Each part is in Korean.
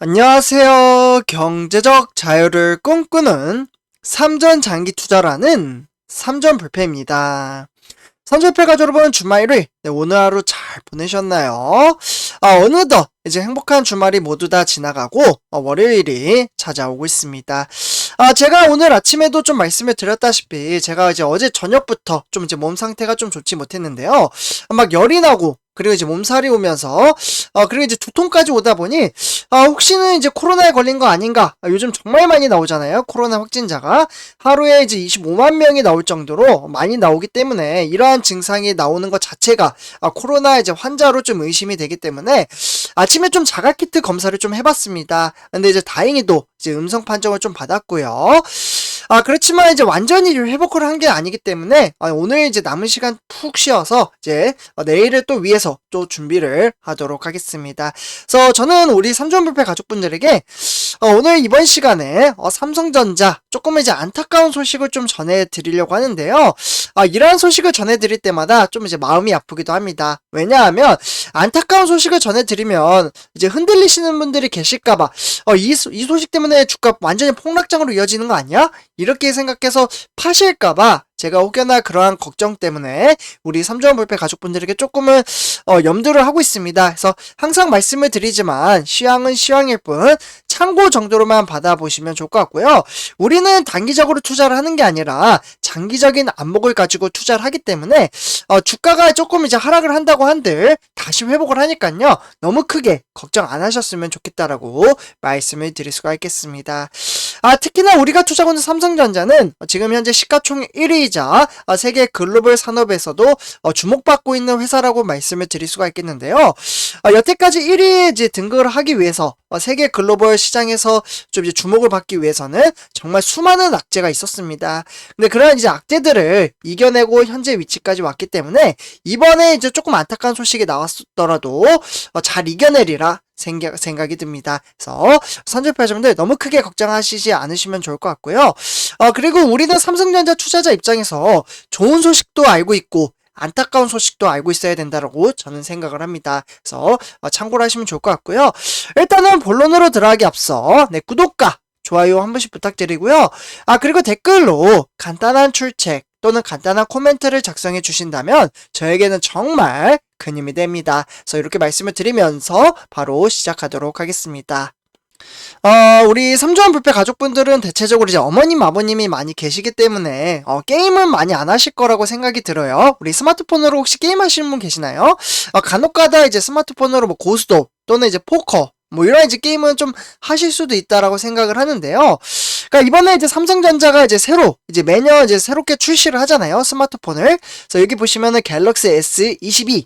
안녕하세요. 경제적 자유를 꿈꾸는 삼전 장기 투자라는 삼전불패입니다. 삼전불패 가족 여러분, 주말 1일 오늘 하루 잘 보내셨나요? 어느덧 이제 행복한 주말이 모두 다 지나가고 월요일이 찾아오고 있습니다. 제가 오늘 아침에도 좀 말씀을 드렸다시피 제가 이제 어제 저녁부터 좀 이제 몸 상태가 좀 좋지 못했는데요. 막 열이 나고 그리고 이제 몸살이 오면서 그리고 이제 두통까지 오다 보니 혹시는 이제 코로나에 걸린 거 아닌가. 요즘 정말 많이 나오잖아요. 코로나 확진자가 하루에 이제 25만 명이 나올 정도로 많이 나오기 때문에 이러한 증상이 나오는 것 자체가 코로나 이제 환자로 좀 의심이 되기 때문에 아침에 좀 자가키트 검사를 좀 해봤습니다. 근데 이제 다행히도 이제 음성 판정을 좀 받았고요. 그렇지만 이제 완전히 회복을 한 게 아니기 때문에 오늘 이제 남은 시간 푹 쉬어서 이제 내일을 또 위해서 또 준비를 하도록 하겠습니다. 그래서 저는 우리 삼전불패 가족분들에게 오늘 이번 시간에 삼성전자 조금 이제 안타까운 소식을 좀 전해드리려고 하는데요. 이러한 소식을 전해드릴 때마다 좀 이제 마음이 아프기도 합니다. 왜냐하면 안타까운 소식을 전해드리면 이제 흔들리시는 분들이 계실까봐 이 소식 때문에 주가 완전히 폭락장으로 이어지는 거 아니야? 이렇게 생각해서 파실까봐 제가 혹여나 그러한 걱정 때문에 우리 삼전불패 가족분들에게 조금은 염두를 하고 있습니다. 그래서 항상 말씀을 드리지만 시황은 시황일 뿐 참고 정도로만 받아보시면 좋을 것 같고요. 우리는 단기적으로 투자를 하는 게 아니라 장기적인 안목을 가지고 투자를 하기 때문에 주가가 조금 이제 하락을 한다고 한들 다시 회복을 하니까요. 너무 크게 걱정 안 하셨으면 좋겠다라고 말씀을 드릴 수가 있겠습니다. 특히나 우리가 투자하고 있는 삼성전자는 지금 현재 시가총액 1위이자 세계 글로벌 산업에서도 주목받고 있는 회사라고 말씀을 드릴 수가 있겠는데요. 여태까지 1위에 이제 등극을 하기 위해서 세계 글로벌 시장에서 좀 이제 주목을 받기 위해서는 정말 수많은 악재가 있었습니다. 근데 그런 이제 악재들을 이겨내고 현재 위치까지 왔기 때문에 이번에 이제 조금 안타까운 소식이 나왔더라도 잘 이겨내리라 생각이 듭니다. 그래서 선전표자분들 너무 크게 걱정하시지 않으시면 좋을 것 같고요. 그리고 우리는 삼성전자 투자자 입장에서 좋은 소식도 알고 있고 안타까운 소식도 알고 있어야 된다라고 저는 생각을 합니다. 그래서 참고를 하시면 좋을 것 같고요. 일단은 본론으로 들어가기 앞서 구독과 좋아요 한 번씩 부탁드리고요. 그리고 댓글로 간단한 출첵 또는 간단한 코멘트를 작성해 주신다면 저에게는 정말 큰 힘이 됩니다. 그래서 이렇게 말씀을 드리면서 바로 시작하도록 하겠습니다. 우리 삼조한불패 가족분들은 대체적으로 이제 어머님, 아버님이 많이 계시기 때문에 게임은 많이 안 하실 거라고 생각이 들어요. 우리 스마트폰으로 혹시 게임 하시는 분 계시나요? 간혹가다 이제 스마트폰으로 뭐 고스톱 또는 이제 포커 뭐 이런 이제 게임은 좀 하실 수도 있다라고 생각을 하는데요. 그러니까 이번에 이제 삼성전자가 이제 매년 이제 새롭게 출시를 하잖아요. 스마트폰을. 그래서 여기 보시면은 갤럭시 S22.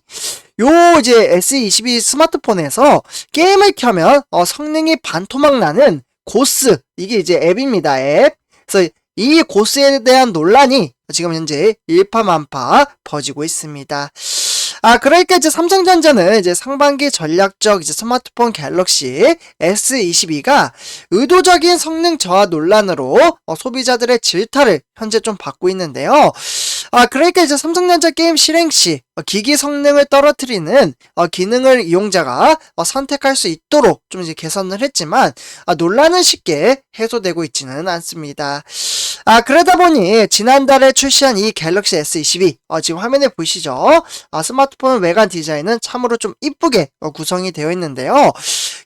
요 이제 S22 스마트폰에서 게임을 켜면 성능이 반토막 나는 고스, 이게 이제 앱입니다. 앱. 그래서 이 고스에 대한 논란이 지금 현재 일파만파 퍼지고 있습니다. 그러니까 이제 삼성전자는 이제 상반기 전략적 이제 스마트폰 갤럭시 S22가 의도적인 성능 저하 논란으로 소비자들의 질타를 현재 좀 받고 있는데요. 그러니까 이제 삼성전자 게임 실행 시 기기 성능을 떨어뜨리는 기능을 이용자가 선택할 수 있도록 좀 이제 개선을 했지만 논란은 쉽게 해소되고 있지는 않습니다. 그러다 보니 지난달에 출시한 이 갤럭시 S22 지금 화면에 보이시죠? 스마트폰 외관 디자인은 참으로 좀 이쁘게 구성이 되어 있는데요.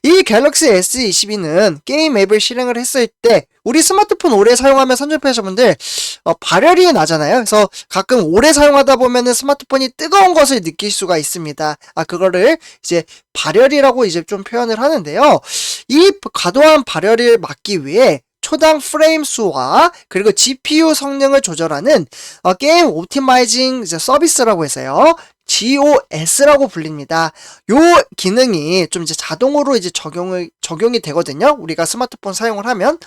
이 갤럭시 S22는 게임 앱을 실행을 했을 때 우리 스마트폰 오래 사용하면 선전패자분들 발열이 나잖아요. 그래서 가끔 오래 사용하다 보면은 스마트폰이 뜨거운 것을 느낄 수가 있습니다. 그거를 이제 발열이라고 이제 좀 표현을 하는데요. 이 과도한 발열을 막기 위해 초당 프레임 수와 그리고 GPU 성능을 조절하는 게임 옵티마이징 서비스라고 해서요. GOS라고 불립니다. 요 기능이 좀 이제 자동으로 이제 적용이 되거든요. 우리가 스마트폰 사용을 하면.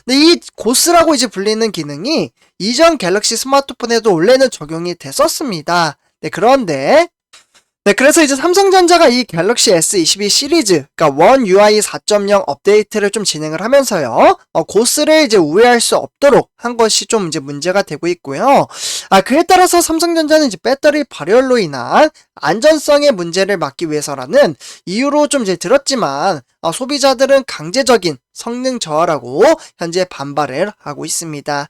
근데 이 고스라고 이제 불리는 기능이 이전 갤럭시 스마트폰에도 원래는 적용이 됐었습니다. 네, 그런데 네, 그래서 이제 삼성전자가 이 갤럭시 S22 시리즈, 그러니까 원 UI 4.0 업데이트를 좀 진행을 하면서요, 고스를 이제 우회할 수 없도록 한 것이 좀 이제 문제가 되고 있고요. 그에 따라서 삼성전자는 이제 배터리 발열로 인한 안전성의 문제를 막기 위해서라는 이유로 좀 이제 들었지만, 소비자들은 강제적인 성능 저하라고 현재 반발을 하고 있습니다.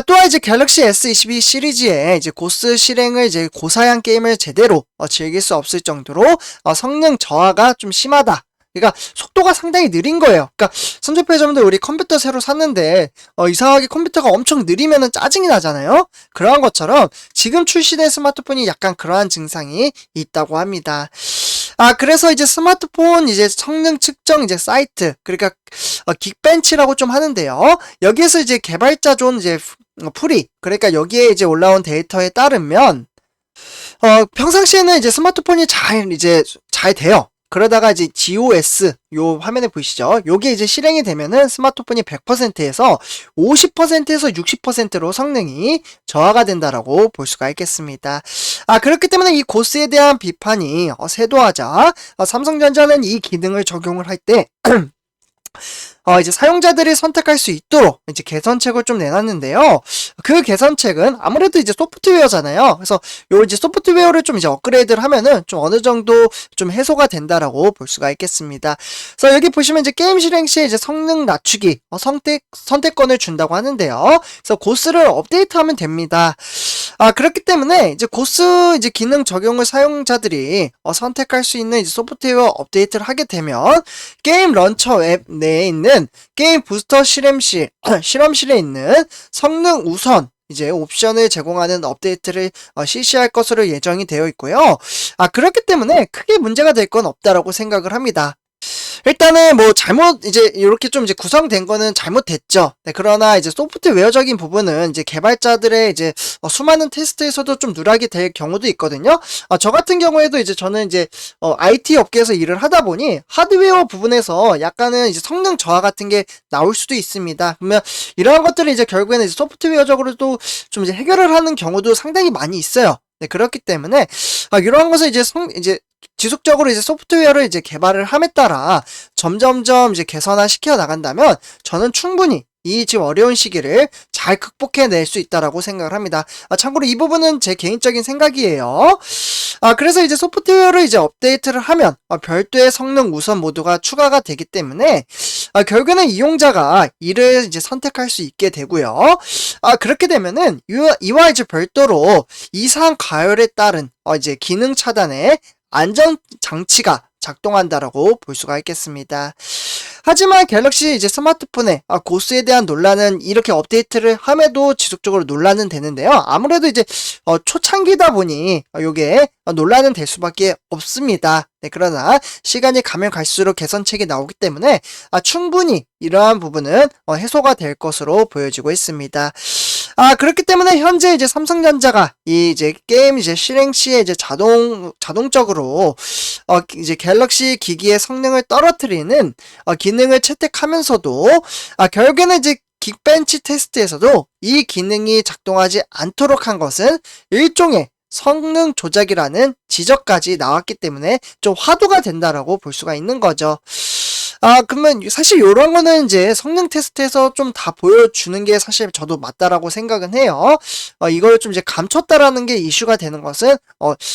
또한 이제 갤럭시 S22 시리즈에 이제 고스 실행을 이제 고사양 게임을 제대로 즐길 수 없을 정도로 성능 저하가 좀 심하다. 그러니까 속도가 상당히 느린 거예요. 그러니까 선조폐점들 우리 컴퓨터 새로 샀는데 이상하게 컴퓨터가 엄청 느리면은 짜증이 나잖아요. 그러한 것처럼 지금 출시된 스마트폰이 약간 그러한 증상이 있다고 합니다. 그래서 이제 스마트폰 이제 성능 측정 이제 사이트, 그러니까 긱벤치라고 좀 하는데요. 여기에서 이제 개발자존 이제 풀이, 그러니까 여기에 이제 올라온 데이터에 따르면 평상시에는 이제 스마트폰이 잘 돼요. 그러다가 이제 GOS 요 화면에 보이시죠? 요게 이제 실행이 되면은 스마트폰이 100%에서 50%에서 60%로 성능이 저하가 된다라고 볼 수가 있겠습니다. 그렇기 때문에 이 고스에 대한 비판이 세도하자 삼성전자는 이 기능을 적용을 할 때 이제 사용자들이 선택할 수 있도록 이제 개선책을 좀 내놨는데요. 그 개선책은 아무래도 이제 소프트웨어잖아요. 그래서 요 이제 소프트웨어를 좀 이제 업그레이드를 하면은 좀 어느 정도 좀 해소가 된다라고 볼 수가 있겠습니다. 그래서 여기 보시면 이제 게임 실행 시에 이제 성능 낮추기 선택권을 준다고 하는데요. 그래서 고스를 업데이트하면 됩니다. 그렇기 때문에 이제 고스 이제 기능 적용을 사용자들이 선택할 수 있는 이제 소프트웨어 업데이트를 하게 되면 게임 런처 앱 내에 있는 게임 부스터 실험실에 있는 성능 우선 이제 옵션을 제공하는 업데이트를 실시할 것으로 예정이 되어 있고요. 그렇기 때문에 크게 문제가 될 건 없다라고 생각을 합니다. 일단은 뭐 이제 이렇게 좀 이제 구성된 거는 잘못됐죠. 네, 그러나 이제 소프트웨어적인 부분은 이제 개발자들의 이제 수많은 테스트에서도 좀 누락이 될 경우도 있거든요. 저 같은 경우에도 이제 저는 이제 IT 업계에서 일을 하다 보니 하드웨어 부분에서 약간은 이제 성능 저하 같은 게 나올 수도 있습니다. 그러면 이러한 것들을 이제 결국에는 이제 소프트웨어적으로도 좀 이제 해결을 하는 경우도 상당히 많이 있어요. 네, 그렇기 때문에 이러한 것을 이제 지속적으로 이제 소프트웨어를 이제 개발을 함에 따라 점점점 이제 개선화 시켜 나간다면 저는 충분히 이 지금 어려운 시기를 잘 극복해낼 수 있다라고 생각을 합니다. 참고로 이 부분은 제 개인적인 생각이에요. 그래서 이제 소프트웨어를 이제 업데이트를 하면 별도의 성능 우선 모드가 추가가 되기 때문에 결국에는 이용자가 이를 이제 선택할 수 있게 되고요. 그렇게 되면은 이와 이제 별도로 이상 가열에 따른 이제 기능 차단에 안전 장치가 작동한다라고 볼 수가 있겠습니다. 하지만 갤럭시 이제 스마트폰의 고스에 대한 논란은 이렇게 업데이트를 함에도 지속적으로 논란은 되는데요. 아무래도 이제 초창기다 보니 요게 논란은 될 수밖에 없습니다. 네, 그러나 시간이 가면 갈수록 개선책이 나오기 때문에 충분히 이러한 부분은 해소가 될 것으로 보여지고 있습니다. 그렇기 때문에 현재 이제 삼성전자가 이 이제 게임 이제 실행 시에 이제 자동적으로 이제 갤럭시 기기의 성능을 떨어뜨리는 기능을 채택하면서도 결국에는 이제 긱벤치 테스트에서도 이 기능이 작동하지 않도록 한 것은 일종의 성능 조작이라는 지적까지 나왔기 때문에 좀 화두가 된다라고 볼 수가 있는 거죠. 그러면 사실 이런 거는 이제 성능 테스트에서 좀 다 보여주는 게 사실 저도 맞다라고 생각은 해요. 이걸 좀 이제 감췄다라는 게 이슈가 되는 것은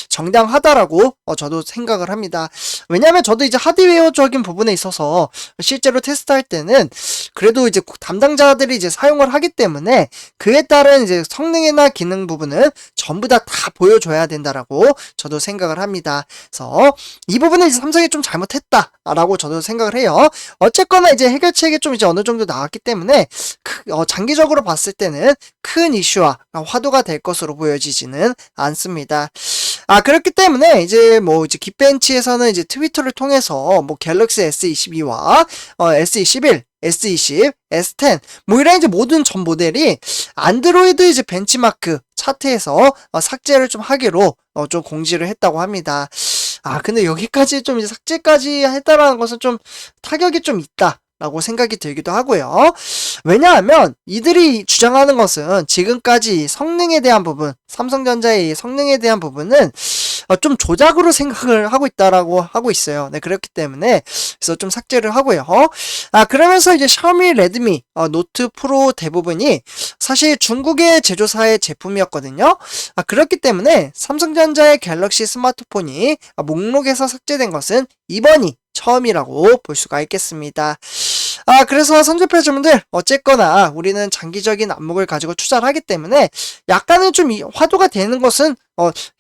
정당하다라고 저도 생각을 합니다. 왜냐하면 저도 이제 하드웨어적인 부분에 있어서 실제로 테스트할 때는 그래도 이제 담당자들이 이제 사용을 하기 때문에 그에 따른 이제 성능이나 기능 부분은 전부 다 보여줘야 된다라고 저도 생각을 합니다. 그래서 이 부분은 이제 삼성이 좀 잘못했다라고 저도 생각을 해요. 어쨌거나 이제 해결책이 좀 이제 어느 정도 나왔기 때문에 장기적으로 봤을 때는 큰 이슈와 화두가 될 것으로 보여지지는 않습니다. 그렇기 때문에 이제 이제 긱벤치에서는 이제 트위터를 통해서 갤럭시 S22와 S21, S20, S10 이런 이제 모든 전 모델이 안드로이드 이제 벤치마크 차트에서 삭제를 좀 하기로 좀 공지를 했다고 합니다. 근데 여기까지 좀 이제 삭제까지 했다라는 것은 좀 타격이 좀 있다라고 생각이 들기도 하고요. 왜냐하면 이들이 주장하는 것은 지금까지 성능에 대한 부분, 삼성전자의 성능에 대한 부분은 좀 조작으로 생각을 하고 있다라고 하고 있어요. 네, 그렇기 때문에 그래서 좀 삭제를 하고요. 그러면서 이제 샤오미 레드미 노트 프로 대부분이 사실 중국의 제조사의 제품이었거든요. 그렇기 때문에 삼성전자의 갤럭시 스마트폰이 목록에서 삭제된 것은 이번이 처음이라고 볼 수가 있겠습니다. 그래서 선조표주분들 어쨌거나 우리는 장기적인 안목을 가지고 투자를 하기 때문에 약간은 좀 화두가 되는 것은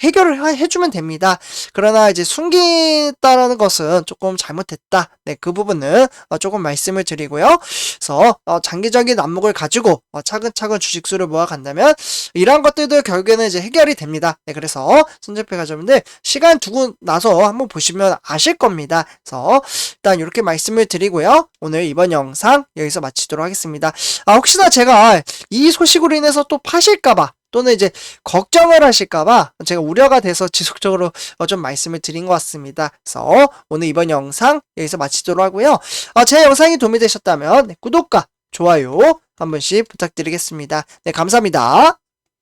해결을 해주면 됩니다. 그러나 이제 숨기다라는 것은 조금 잘못됐다. 네, 그 부분은 조금 말씀을 드리고요. 그래서 장기적인 안목을 가지고 차근차근 주식수를 모아간다면 이러한 것들도 결국에는 이제 해결이 됩니다. 네, 그래서 선제표 가져분들 시간 두고 나서 한번 보시면 아실 겁니다. 그래서 일단 이렇게 말씀을 드리고요. 오늘 이번 영상 여기서 마치도록 하겠습니다. 혹시나 제가 이 소식으로 인해서 또 파실까봐 또는 이제 걱정을 하실까봐 제가 우려가 돼서 지속적으로 좀 말씀을 드린 것 같습니다. 그래서 오늘 이번 영상 여기서 마치도록 하고요. 제 영상이 도움이 되셨다면 구독과 좋아요 한 번씩 부탁드리겠습니다. 네, 감사합니다.